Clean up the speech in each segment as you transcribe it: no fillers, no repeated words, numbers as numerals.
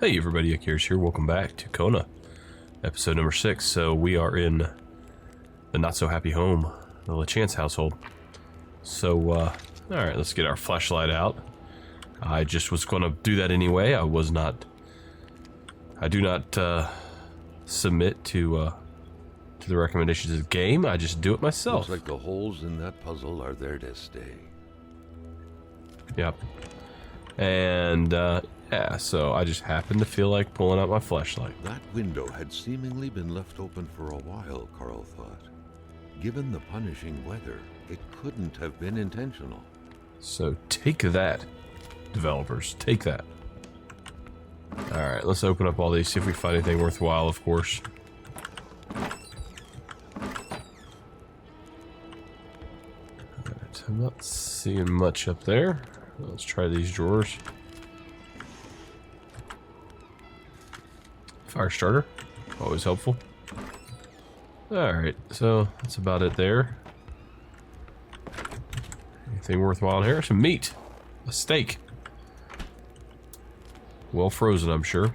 Hey everybody, Akira's here. Welcome back to Kona, episode number 6. So we are in the not-so-happy home, the LACHANCES household. So, alright, let's get our flashlight out. I just was going to do that anyway. I do not submit to the recommendations of the game. I just do it myself. Looks like the holes in that puzzle are there to stay. Yep. And, yeah, so I just happened to feel like pulling out my flashlight. That window had seemingly been left open for a while, Carl thought. Given the punishing weather, it couldn't have been intentional. So take that, developers. Take that. Alright, let's open up all these, see if we find anything worthwhile, of course. Alright, I'm not seeing much up there. Let's try these drawers. Fire starter, always helpful. Alright, so that's about it there. Anything worthwhile in here? Some meat. A steak. Well frozen, I'm sure.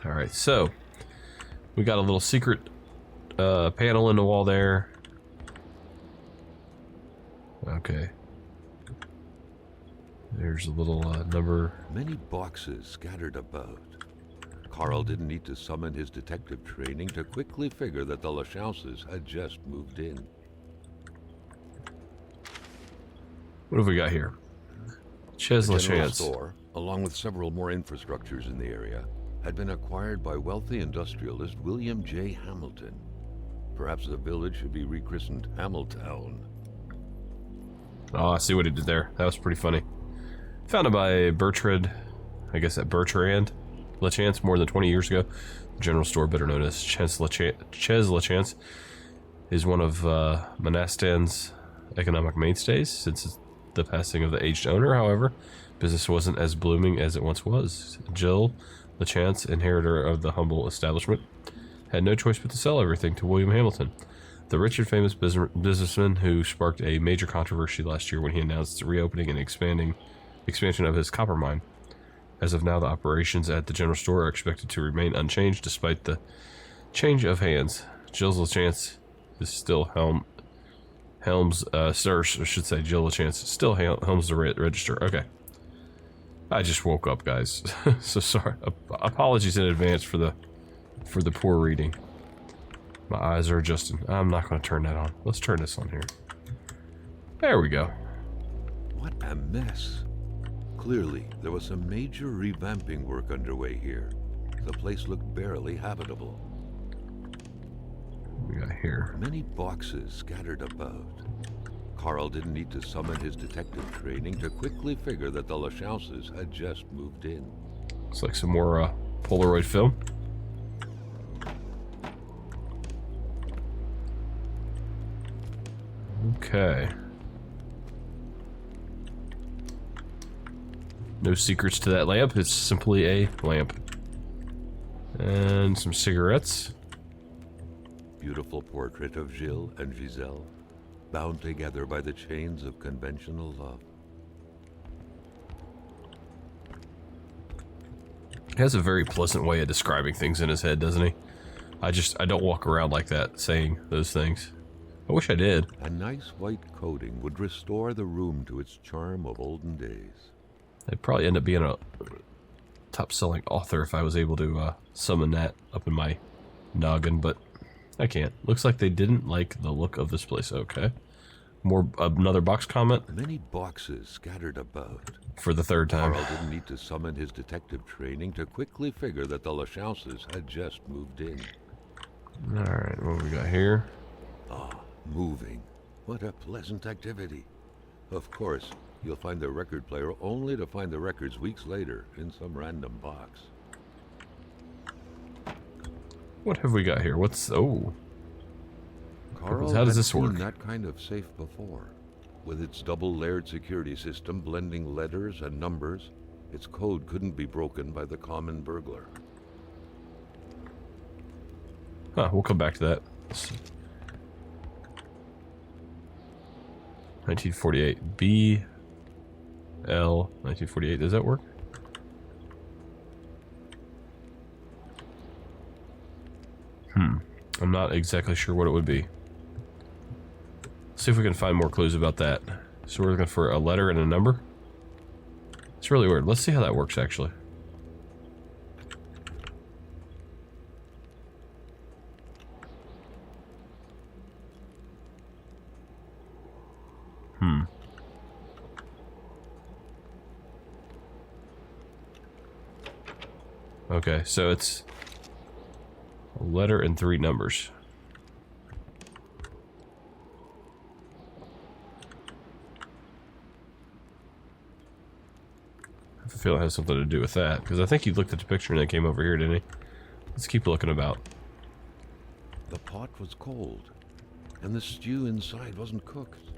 Alright, so we got a little secret panel in the wall there. Okay. There's a little number. Many boxes scattered about. Carl didn't need to summon his detective training to quickly figure that the LACHANCES had just moved in. What have we got here? The general LACHANCES. store, along with several more infrastructures in the area, had been acquired by wealthy industrialist William J. Hamilton. Perhaps the village should be rechristened Hamiltown. Oh, I see what he did there. That was pretty funny. Founded by Bertrand, I guess at Bertrand LACHANCES more than 20 years ago. The general store, better known as Chez LACHANCES, is one of Monastan's economic mainstays since the passing of the aged owner. However, business wasn't as blooming as it once was. Jill LACHANCES, inheritor of the humble establishment, had no choice but to sell everything to William Hamilton, the rich and famous businessman who sparked a major controversy last year when he announced the reopening and expansion of his copper mine. As of now, the operations at the general store are expected to remain unchanged despite the change of hands. Jill LACHANCES is still helms Jill LACHANCES still helms the register. Okay. I just woke up, guys. So sorry. Apologies in advance for the poor reading. My eyes are adjusting. I'm not going to turn that on. Let's turn this on here. There we go. What a mess. Clearly, there was some major revamping work underway here. The place looked barely habitable. What we got here? Many boxes scattered about. Carl didn't need to summon his detective training to quickly figure that the LACHANCES had just moved in. Looks like some more Polaroid film. Okay. No secrets to that lamp. It's simply a lamp. And some cigarettes. Beautiful portrait of Gilles and Giselle, bound together by the chains of conventional love. He has a very pleasant way of describing things in his head, doesn't he? I don't walk around like that saying those things. I wish I did. A nice white coating would restore the room to its charm of olden days. I'd probably end up being a top-selling author if I was able to summon that up in my noggin, but I can't. Looks like they didn't like the look of this place. Okay. Another box comment. Many boxes scattered about. For the third time. Carl didn't need to summon his detective training to quickly figure that the LACHANCES had just moved in. Alright, what we got here? Ah, moving. What a pleasant activity. Of course, you'll find the record player only to find the records weeks later in some random box. What have we got here? Oh. Carl How does had this work? seen that kind of safe before. With its double-layered security system blending letters and numbers, its code couldn't be broken by the common burglar. Huh, we'll come back to that. 1948. BL 1948. Does that work? I'm not exactly sure what it would be. See if we can find more clues about that. So we're looking for a letter and a number. It's really weird. Let's see how that works, actually. Okay, so it's a letter and 3 numbers. I have a feeling it has something to do with that, because I think he looked at the picture and then came over here, didn't he? Let's keep looking about. The pot was cold, and the stew inside wasn't cooked.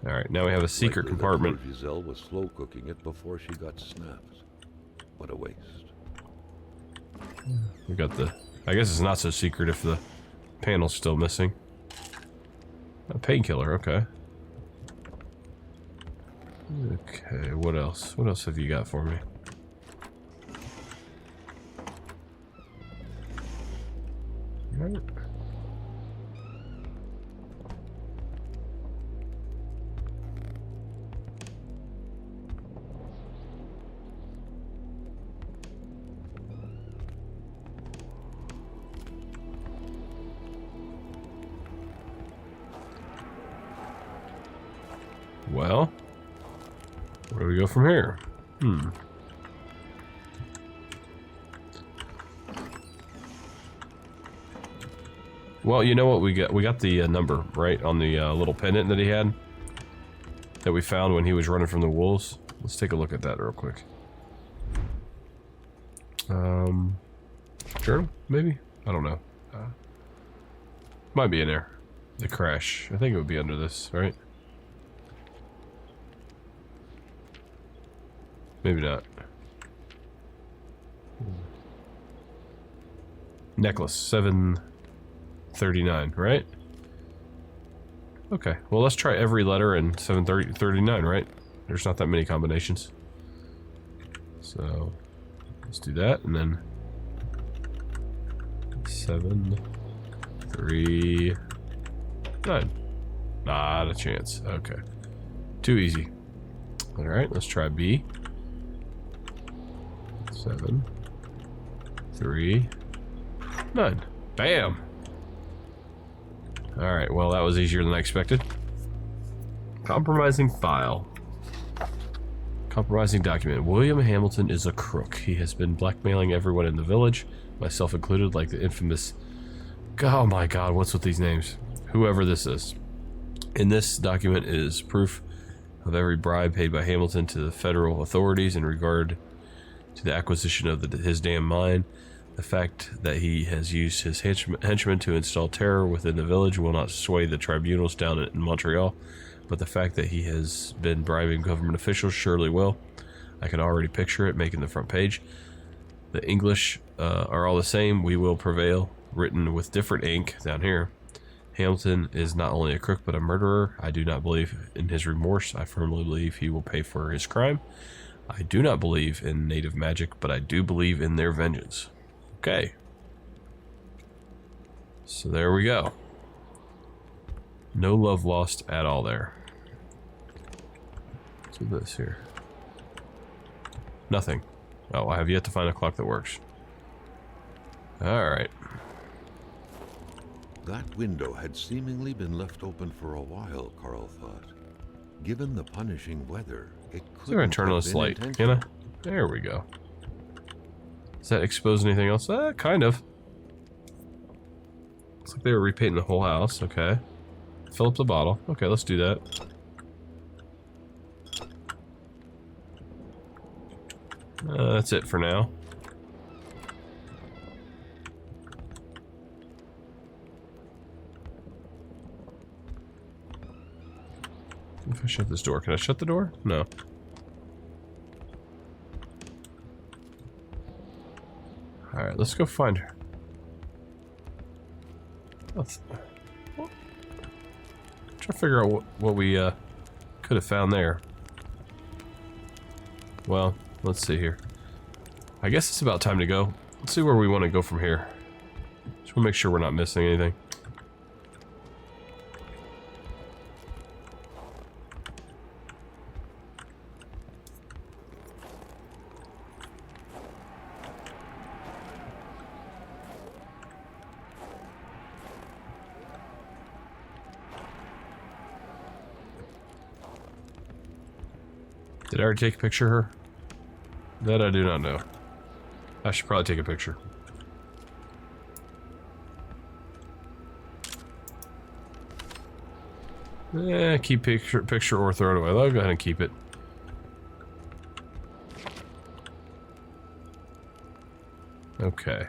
Alright, now we have a secret compartment. Giselle was slow cooking it before she got snapped. What a waste. We got the... I guess it's not so secret if the panel's still missing. A painkiller, okay. Okay, what else? What else have you got for me? Alright. Well, where do we go from here? Well, you know what we got? We got the number, right, on the little pendant that he had that we found when he was running from the wolves. Let's take a look at that real quick. Journal, maybe? I don't know. Might be in there. The crash. I think it would be under this, right? Maybe not. Necklace, 739, right? Okay, well let's try every letter in 739, right? There's not that many combinations. So, let's do that, and then 7, 3, 9. Not a chance. Okay. Too easy. Alright, let's try B. 7, 3, 9. Bam! Alright, well that was easier than I expected. Compromising file. Compromising document. William Hamilton is a crook. He has been blackmailing everyone in the village, myself included, like the infamous... Oh my god, what's with these names? Whoever this is. In this document is proof of every bribe paid by Hamilton to the federal authorities in regard to the acquisition of his damn mine. The fact that he has used his henchmen to install terror within the village will not sway the tribunals down in Montreal, but the fact that he has been bribing government officials surely will. I can already picture it making the front page. The English are all the same. We will prevail. Written with different ink down here. Hamilton is not only a crook but a murderer. I do not believe in his remorse. I firmly believe he will pay for his crime. I do not believe in native magic, but I do believe in their vengeance. Okay. So there we go. No love lost at all there. What's this here? Nothing. Oh, I have yet to find a clock that works. Alright. That window had seemingly been left open for a while, Carl thought. Given the punishing weather, it could. Is there an internalist light? Can I? There we go. Does that expose anything else? Kind of. Looks like they were repainting the whole house. Okay. Fill up the bottle. Okay, let's do that. That's it for now. If I shut this door, can I shut the door? No. Alright, let's go find her. Try to figure out what we could have found there. Well, let's see here. I guess it's about time to go. Let's see where we want to go from here. Just want to make sure we're not missing anything. Did I already take a picture of her? That I do not know. I should probably take a picture. Keep picture or throw it away. I'll go ahead and keep it. Okay.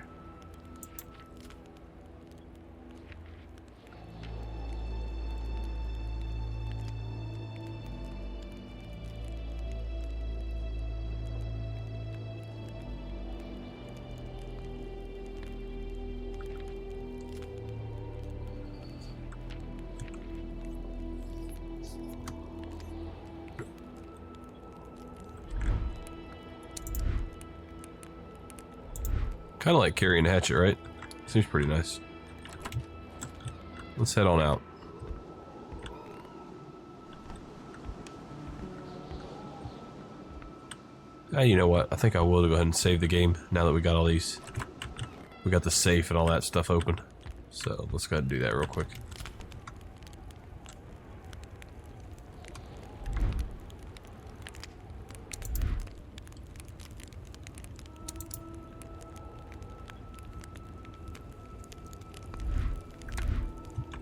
Kind of like carrying a hatchet, right? Seems pretty nice. Let's head on out. You know what? I think I will go ahead and save the game now that we got all these. We got the safe and all that stuff open. So let's go ahead and do that real quick.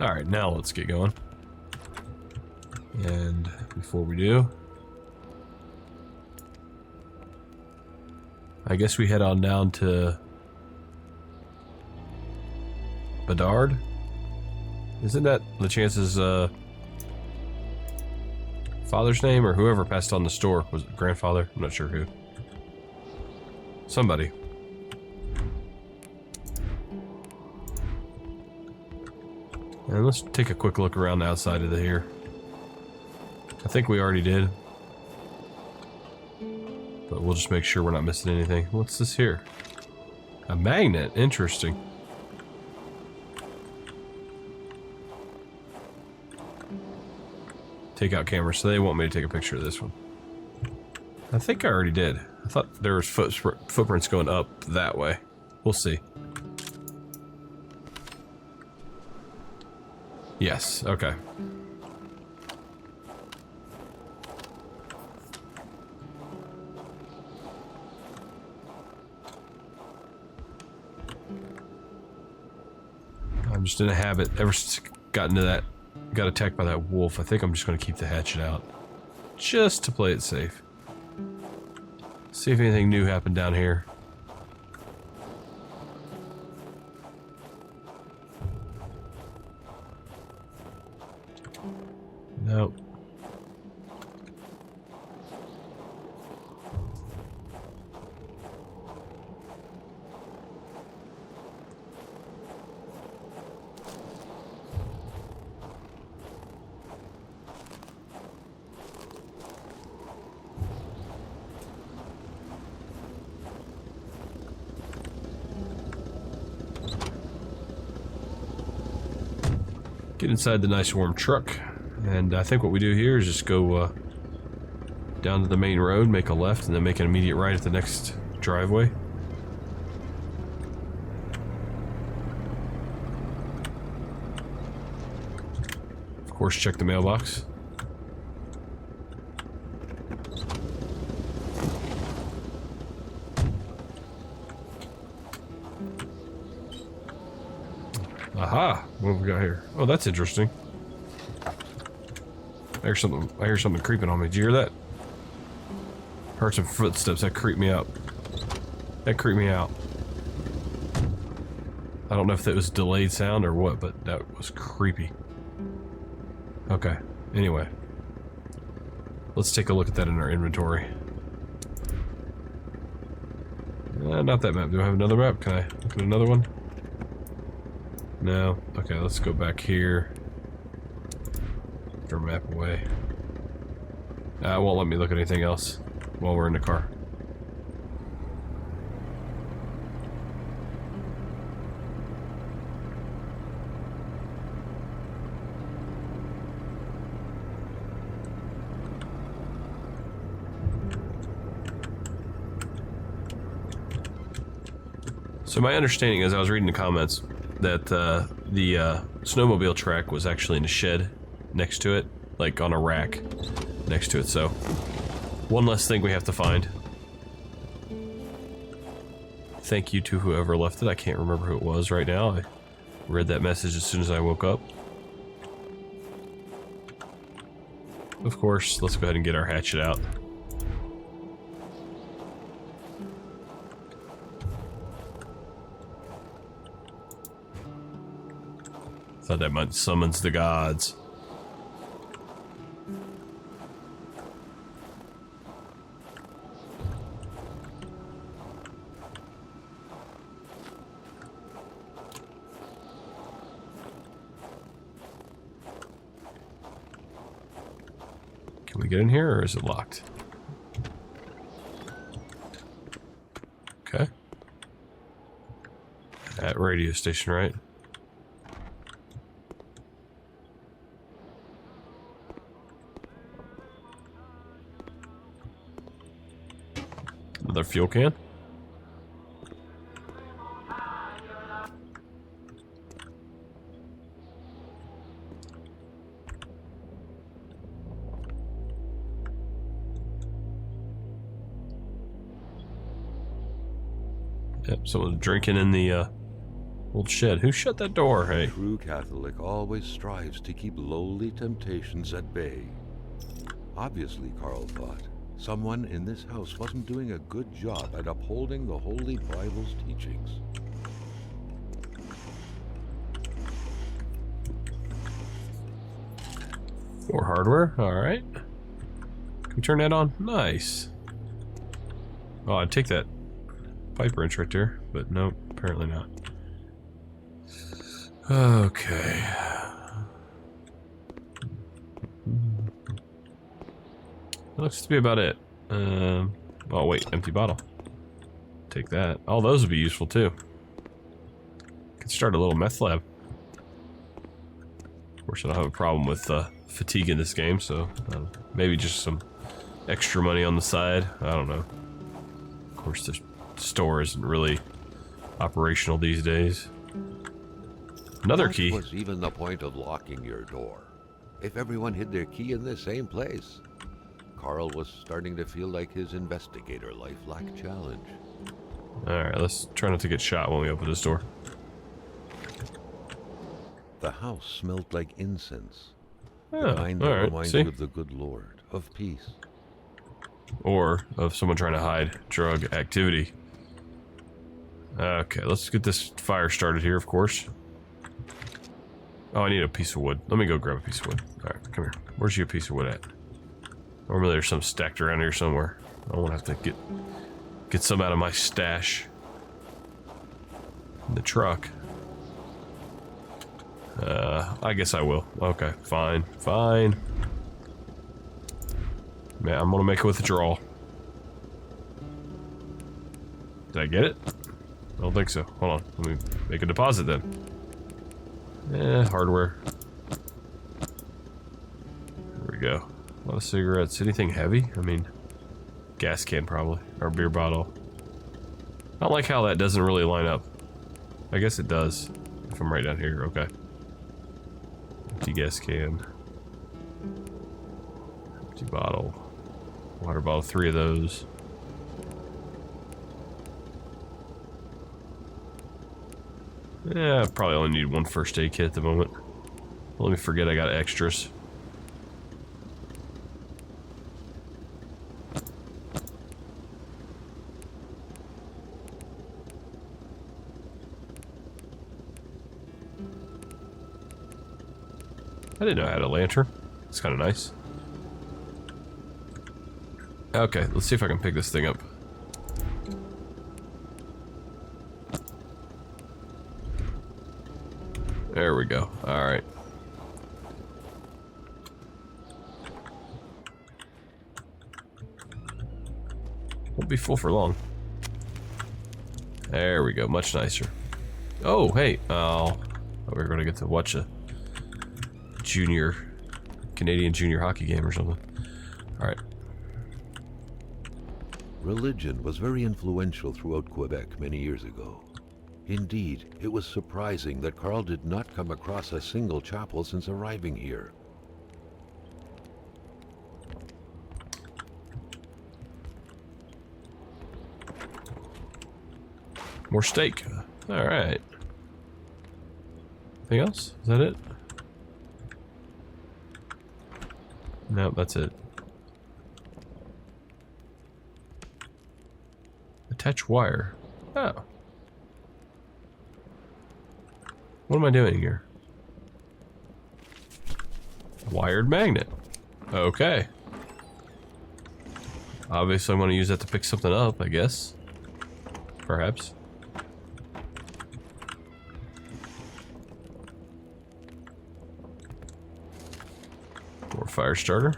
Alright, now let's get going. And before we do, I guess we head on down to Bedard? Isn't that LACHANCES' father's name, or whoever passed on the store? Was it grandfather? I'm not sure who. Somebody. And let's take a quick look around the outside of here. I think we already did. But we'll just make sure we're not missing anything. What's this here? A magnet. Interesting. Take out camera, so they want me to take a picture of this one. I think I already did. I thought there was footprints going up that way. We'll see. Yes, okay. I'm just in a habit. Ever since I got into that, got attacked by that wolf, I think I'm just going to keep the hatchet out. Just to play it safe. See if anything new happened down here. Nope. Get inside the nice warm truck. And I think what we do here is just go down to the main road, make a left, and then make an immediate right at the next driveway. Of course, check the mailbox. Aha! What have we got here? Oh, that's interesting. I hear something creeping on me. Did you hear that? Heard some footsteps. That creeped me out. That creeped me out. I don't know if that was delayed sound or what, but that was creepy. Okay. Anyway. Let's take a look at that in our inventory. Not that map. Do I have another map? Can I look at another one? No. Okay, let's go back here. Throw map away. It won't let me look at anything else while we're in the car. So my understanding is, I was reading the comments, that the snowmobile track was actually in a shed next to it, like on a rack next to it, so one less thing we have to find. Thank you to whoever left it. I can't remember who it was right now. I read that message as soon as I woke up. Of course, let's go ahead and get our hatchet out. Thought that might summons the gods. Can we get in here, or is it locked? Okay. At radio station, right? Another fuel can? Yep, someone's drinking in the old shed. Who shut that door? Hey. A true Catholic always strives to keep lowly temptations at bay. Obviously, Carl thought, someone in this house wasn't doing a good job at upholding the Holy Bible's teachings. More hardware, alright. Can we turn that on? Nice. Oh, I'd take that pipe wrench right there, but nope, apparently not. Okay. That looks to be about it. Oh wait, empty bottle. Take that. All those would be useful too. Could start a little meth lab. Of course, I don't have a problem with fatigue in this game, so maybe just some extra money on the side. I don't know. Of course, the store isn't really operational these days. Another key. What was even the point of locking your door if everyone hid their key in the same place? Carl was starting to feel like his investigator life lacked challenge. Alright, let's try not to get shot when we open this door. The house smelled like incense. Oh, The kind that alright, reminds see? you of the good Lord, of peace. Or of someone trying to hide drug activity. Okay, let's get this fire started here, of course. Oh, I need a piece of wood. Let me go grab a piece of wood. Alright, come here. Where's your piece of wood at? Normally there's some stacked around here somewhere. I don't want to have to get some out of my stash in the truck. I guess I will. Okay, fine, fine. Man, I'm gonna make a withdrawal. Did I get it? I don't think so. Hold on, let me make a deposit then. Hardware. There we go. A lot of cigarettes. Anything heavy? I mean, gas can probably, or beer bottle. I don't like how that doesn't really line up. I guess it does, if I'm right down here. Okay. Empty gas can. Empty bottle. Water bottle, 3 of those. Yeah, I probably only need 1 first aid kit at the moment. Let me forget I got extras. I didn't know I had a lantern. It's kind of nice. Okay, let's see if I can pick this thing up. There we go. Alright. Won't be full for long. There we go. Much nicer. Oh, hey. Oh, we're going to get to watch a Canadian junior hockey game or something. Alright. Religion was very influential throughout Quebec many years ago. Indeed, it was surprising that Carl did not come across a single chapel since arriving here. More steak. Alright. Anything else? Is that it? Nope, that's it. Attach wire. Oh. What am I doing here? Wired magnet. Okay. Obviously I'm going to use that to pick something up, I guess. Perhaps. More fire starter.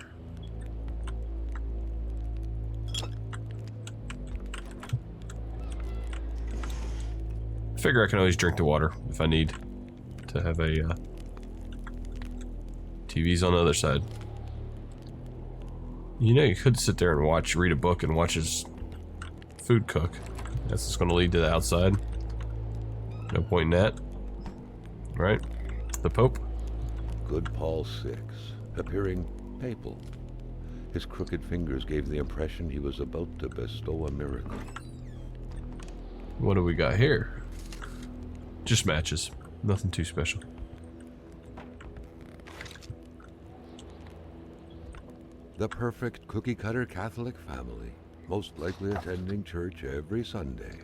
I figure I can always drink the water if I need to have a TV's on the other side. You know, you could sit there and read a book and watch his food cook. That's just going to lead to the outside. No point in that. Right? The Pope? Good Paul VI, appearing papal. His crooked fingers gave the impression he was about to bestow a miracle. What do we got here? Just matches. Nothing too special. The perfect cookie-cutter Catholic family, most likely attending church every Sunday.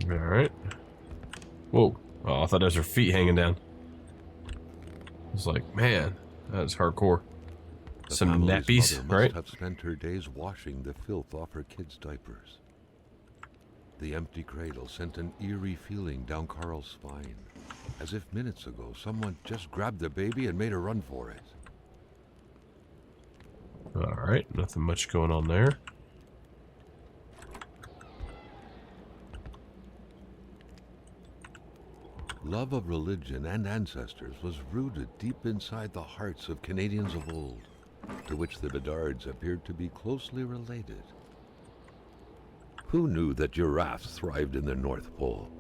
Alright. Whoa. Oh, I thought those were feet hanging down. I was like, man, that is hardcore. The Some family's nappies, mother must right? have spent her days washing the filth off her kids' diapers. The empty cradle sent an eerie feeling down Carl's spine, as if minutes ago someone just grabbed the baby and made a run for it. Alright, nothing much going on there. Love of religion and ancestors was rooted deep inside the hearts of Canadians of old, to which the Bedards appeared to be closely related. Who knew that giraffes thrived in the North Pole?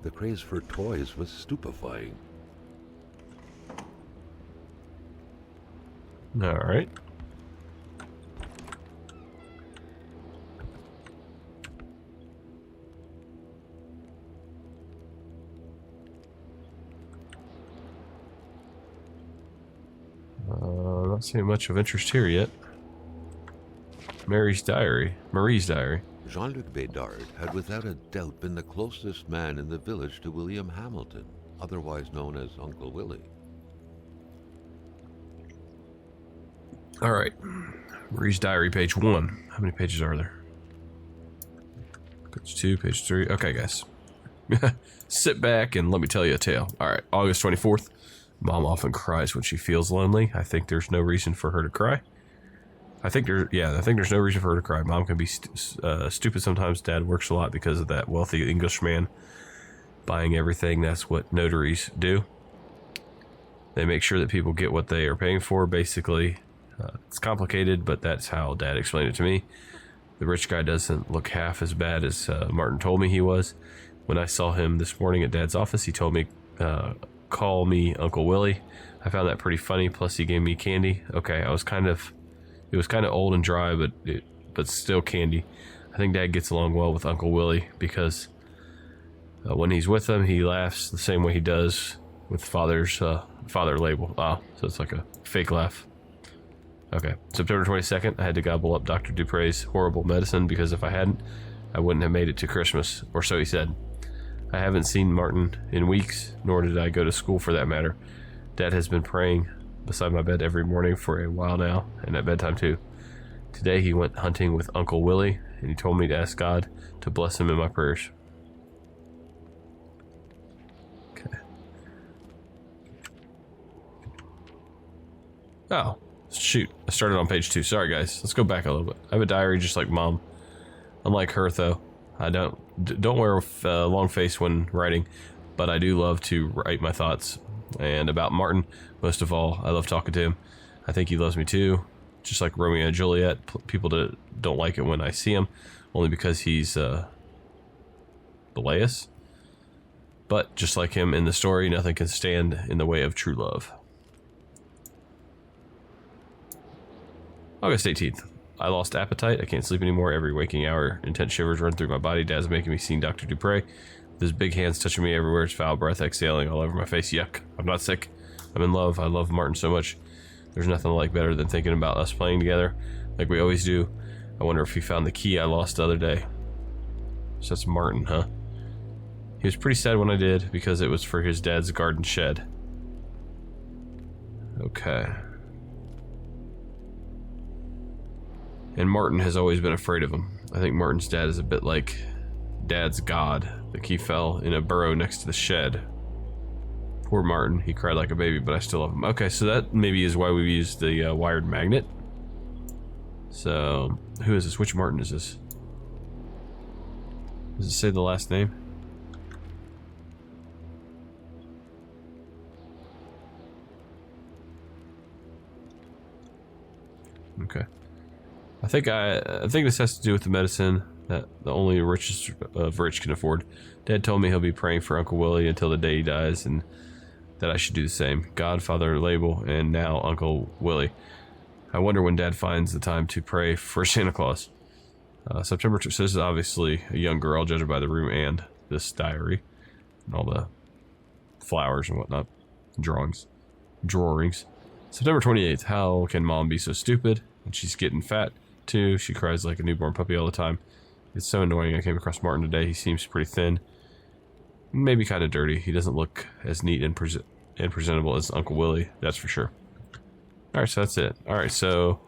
The craze for toys was stupefying. Alright. Not seeing much of interest here yet. Marie's diary. Jean-Luc Bedard had without a doubt been the closest man in the village to William Hamilton, otherwise known as Uncle Willie. Alright. Marie's diary, page 1. How many pages are there? Page 2, page 3. Okay, guys. Sit back and let me tell you a tale. Alright, August 24th. Mom often cries when she feels lonely. I think there's no reason for her to cry. I think there's no reason for her to cry. Mom can be stupid sometimes. Dad works a lot because of that wealthy Englishman buying everything. That's what notaries do. They make sure that people get what they are paying for, basically. It's complicated, but that's how Dad explained it to me. The rich guy doesn't look half as bad as Martin told me he was. When I saw him this morning at Dad's office, he told me, call me Uncle Willie. I found that pretty funny, plus he gave me candy. Okay, it was kind of old and dry, but still candy. I think Dad gets along well with Uncle Willie because when he's with him, he laughs the same way he does with Father's father label. Ah, so it's like a fake laugh. Okay, September 22nd, I had to gobble up Dr. Dupre's horrible medicine because if I hadn't, I wouldn't have made it to Christmas, or so he said. I haven't seen Martin in weeks, nor did I go to school for that matter. Dad has been praying beside my bed every morning for a while now, and at bedtime too. Today he went hunting with Uncle Willie, and he told me to ask God to bless him in my prayers. Okay. Oh, shoot. I started on page 2. Sorry, guys. Let's go back a little bit. I have a diary just like Mom. Unlike her, though, I don't wear a long face when writing, but I do love to write my thoughts. And about Martin, most of all, I love talking to him. I think he loves me too. Just like Romeo and Juliet, people don't like it when I see him, only because he's Belias. But just like him in the story, nothing can stand in the way of true love. August 18th. I lost appetite. I can't sleep anymore. Every waking hour, intense shivers run through my body. Dad's making me see Dr. Dupre. With his big hands touching me everywhere. His foul breath exhaling all over my face. Yuck. I'm not sick. I'm in love. I love Martin so much. There's nothing I like better than thinking about us playing together, like we always do. I wonder if he found the key I lost the other day. So that's Martin, huh? He was pretty sad when I did, because it was for his dad's garden shed. Okay. And Martin has always been afraid of him. I think Martin's dad is a bit like Dad's god. Like he fell in a burrow next to the shed. Poor Martin. He cried like a baby, but I still love him. Okay, so that maybe is why we used the wired magnet. So, who is this? Which Martin is this? Does it say the last name? Okay. I think this has to do with the medicine that the only richest of rich can afford. Dad told me he'll be praying for Uncle Willie until the day he dies, and that I should do the same. Godfather Label, and now Uncle Willie. I wonder when Dad finds the time to pray for Santa Claus. September 2nd, so this is obviously a young girl, judging by the room and this diary. And all the flowers and whatnot. Drawings. September 28th, how can Mom be so stupid? And she's getting fat, too. She cries like a newborn puppy all the time. It's so annoying. I came across Martin today. He seems pretty thin. Maybe kind of dirty. He doesn't look as neat and presentable as Uncle Willie, that's for sure. Alright, so that's it. Alright, so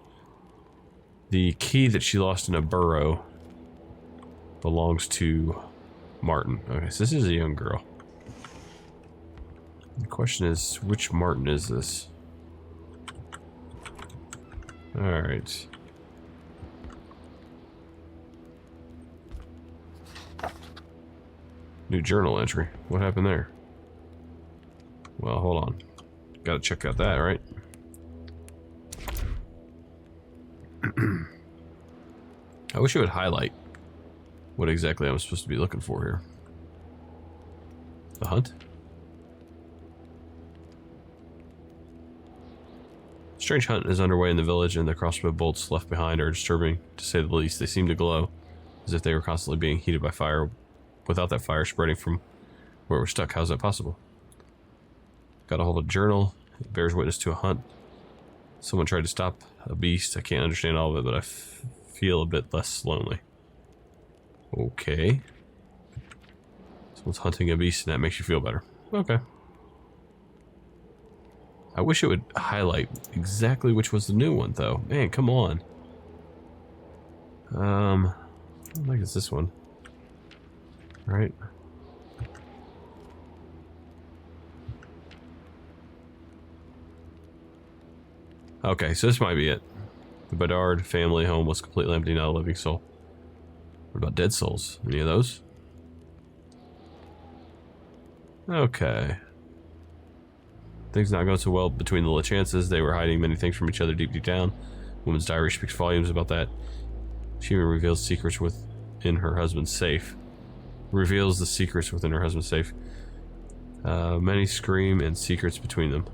the key that she lost in a burrow belongs to Martin. Okay, so this is a young girl. The question is, which Martin is this? Alright. New journal entry. What happened there? Well, hold on. Gotta check out that, right? I wish it would highlight what exactly I'm supposed to be looking for here. The hunt? Strange hunt is underway in the village, and the crossbow bolts left behind are disturbing, to say the least. They seem to glow, as if they were constantly being heated by fire, without that fire spreading from where we're stuck. How's that possible? Got a hold of a journal. It bears witness to a hunt. Someone tried to stop a beast. I can't understand all of it, but I feel a bit less lonely. Okay. Someone's hunting a beast, and that makes you feel better. Okay. I wish it would highlight exactly which was the new one, though. Man, come on. I think it's this one. Right? Okay, so this might be it. The Bedard family home was completely empty, not a living soul. What about dead souls? Any of those? Okay. Things not going so well between the LACHANCES. They were hiding many things from each other deep down. Woman's diary speaks volumes about that. She even reveals secrets within her husband's safe. Reveals the secrets within her husband's safe. Many scream and secrets between them.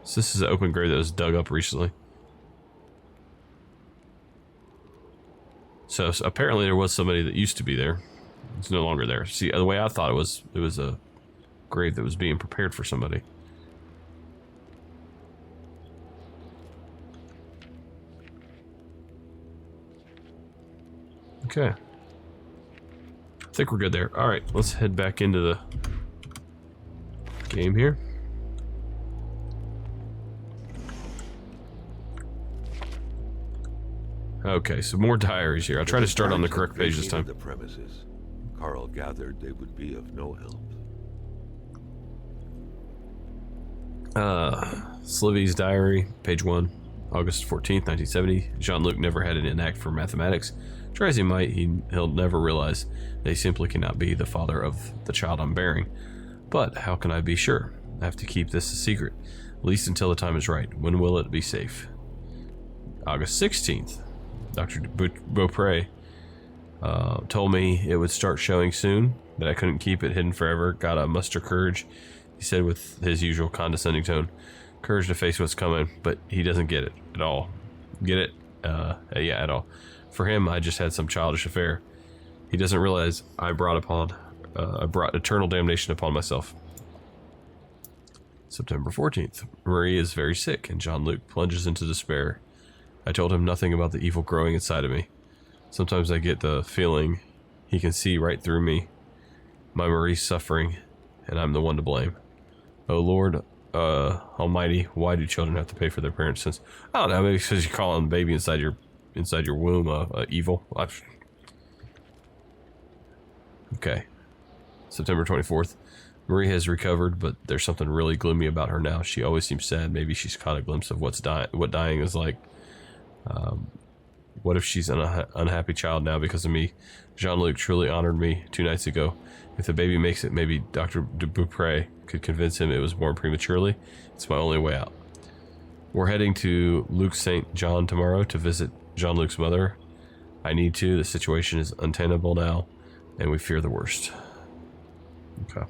So this is an open grave that was dug up recently. So apparently there was somebody that used to be there. It's no longer there. See, the way I thought it was a grave that was being prepared for somebody. Okay. I think we're good there. Alright, let's head back into the game here. Okay, so more diaries here. I'll try to start on the correct page this time. The premises. Carl gathered they would be of no help. Slivy's diary, page 1, August 14th, 1970. Jean-Luc never had an knack for mathematics. Try as he might, he'll never realize that he simply cannot be the father of the child I'm bearing. But how can I be sure? I have to keep this a secret, at least until the time is right. When will it be safe? August 16th. Dr. Beaupre told me it would start showing soon, that I couldn't keep it hidden forever. Gotta muster courage, he said with his usual condescending tone. Courage to face what's coming, but he doesn't get it at all. Get it? Yeah, at all. For him, I just had some childish affair. He doesn't realize I brought eternal damnation upon myself. September 14th. Marie is very sick, and Jean-Luc plunges into despair. I told him nothing about the evil growing inside of me. Sometimes I get the feeling he can see right through me. My Marie's suffering, and I'm the one to blame. Oh Lord, Almighty, why do children have to pay for their parents' sins? I don't know, maybe because you're calling the baby inside your womb evil. Okay. September 24th. Marie has recovered, but there's something really gloomy about her now. She always seems sad. Maybe she's caught a glimpse of what dying is like. What if she's an unhappy child now because of me? Jean-Luc truly honored me 2 nights ago. If the baby makes it, maybe Dr. Beaupre could convince him it was born prematurely. It's my only way out. We're heading to Luc St. John tomorrow to visit Jean-Luc's mother. I need to. The situation is untenable now, and we fear the worst. Okay.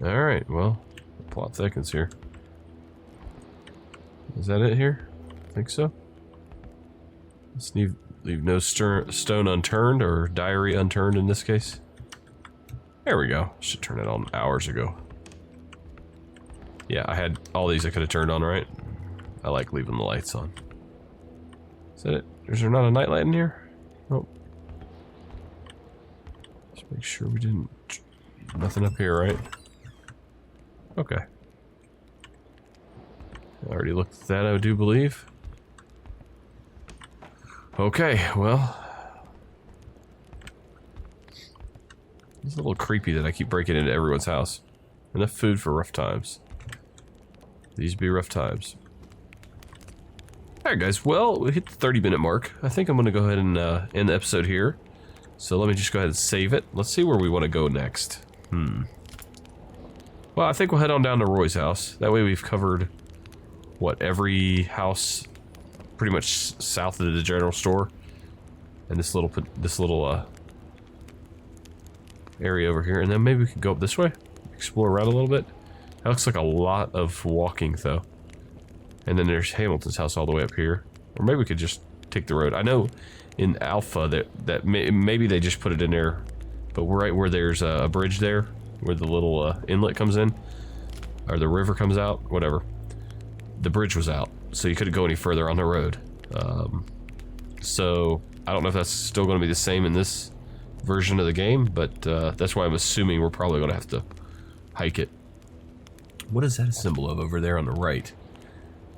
Alright, well, the plot thickens here. Is that it here? I think so. Let's leave no stone unturned, or diary unturned in this case. There we go. Should turn it on hours ago. Yeah, I had all these I could have turned on, right? I like leaving the lights on. Is that it? Is there not a nightlight in here? Nope. Just make sure we didn't... Nothing up here, right? Okay. I already looked at that, I do believe. Okay, well... It's a little creepy that I keep breaking into everyone's house. Enough food for rough times. These be rough times. Alright guys, well, we hit the 30-minute mark. I think I'm going to go ahead and end the episode here. So let me just go ahead and save it. Let's see where we want to go next. Well, I think we'll head on down to Roy's house. That way we've covered, what, every house pretty much south of the general store. And this little area over here. And then maybe we can go up this way, explore around a little bit. That looks like a lot of walking, though. And then there's Hamilton's house all the way up here. Or maybe we could just take the road. I know in Alpha that maybe they just put it in there, but right where there's a bridge there, where the little inlet comes in, or the river comes out, whatever. The bridge was out, so you couldn't go any further on the road. So I don't know if that's still going to be the same in this version of the game, but that's why I'm assuming we're probably going to have to hike it. What is that a symbol of over there on the right?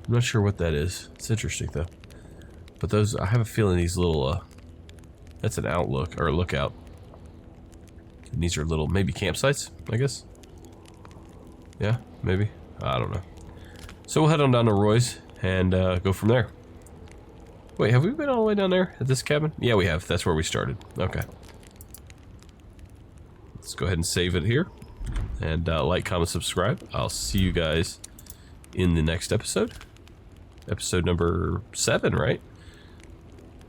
I'm not sure what that is. It's interesting though. But those, I have a feeling these little, that's an outlook, or a lookout. And these are little, maybe campsites, I guess? Yeah, maybe. I don't know. So we'll head on down to Roy's and go from there. Wait, have we been all the way down there at this cabin? Yeah, we have. That's where we started. Okay. Let's go ahead and save it here. And like, comment, subscribe. I'll see you guys in the next episode. Episode number 7, right?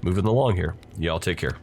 Moving along here. Y'all take care.